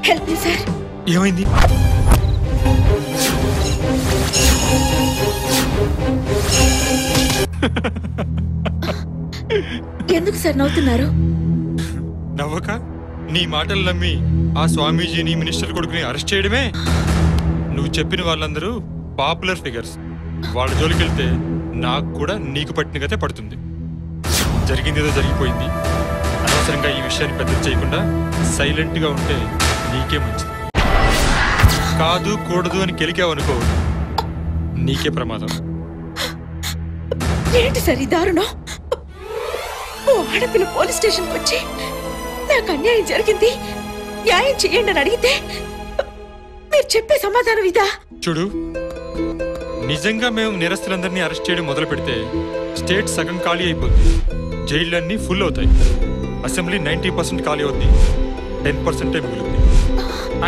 Help me sir. ఏమైంది? ఎందుకు sir నవ్వుతున్నారు? నవ్వక నీ మాటలు నమ్మి ఆ స్వామీజీని మినిస్టర్ కొడుకుని అరెస్ట్ చేయడమే. నువ్వు చెప్పిన వాళ్ళందరూ పాపులర్ ఫిగర్స్. వాళ్ళ జోలికి వెళ్తే నాకు కూడా నీకు పట్టిన గతే పడుతుంది. జరిగిందేదో జరిగిపోయింది. అనవసరంగా ఈ విషయాన్ని పెద్ద చేయకుండా సైలెంట్గా ఉంటే నీకే మంచిది. కాదు కూడదు అని కెలికావనుకో నీకే ప్రమాదం. ఏంటి సార్ ఈ దారుణం? ఓ ఆడపిల్ల పోలీస్ స్టేషన్కి వచ్చి నాకు అన్యాయం జరిగింది, న్యాయం చేయండి అని అడిగితే మీరు చెప్పే సమాధానం ఇదా? చూడు, నిజంగా మేము నేరస్తులందరినీ అరెస్ట్ చేయడం మొదలు పెడితే స్టేట్ సగం ఖాళీ అయిపోతుంది. జైళ్ళన్నీ ఫుల్ అవుతాయి. అసెంబ్లీ 90% ఖాళీ అవుతుంది, 10% మిగులుతుంది.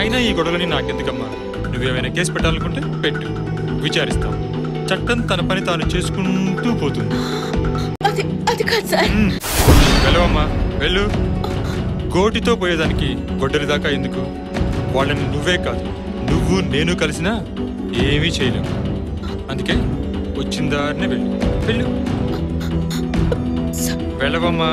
అయినా ఈ గొడవలని నాకెందుకమ్మా? నువ్వేమైనా కేసు పెట్టాలనుకుంటే పెట్టు, విచారిస్తాం. చట్టం తన పని తాను చేసుకుంటూ పోతుంది. అది కాదు సార్. వెళ్ళవమ్మా, వెళ్ళు. గోటితో పోయేదానికి గొడ్డలి దాకా ఎందుకు? వాళ్ళని నువ్వే కాదు, నువ్వు నేను కలిసినా ఏమీ చేయలేము. అందుకే వచ్చిన దారినే వెళ్ళు. వెళ్ళవమ్మా.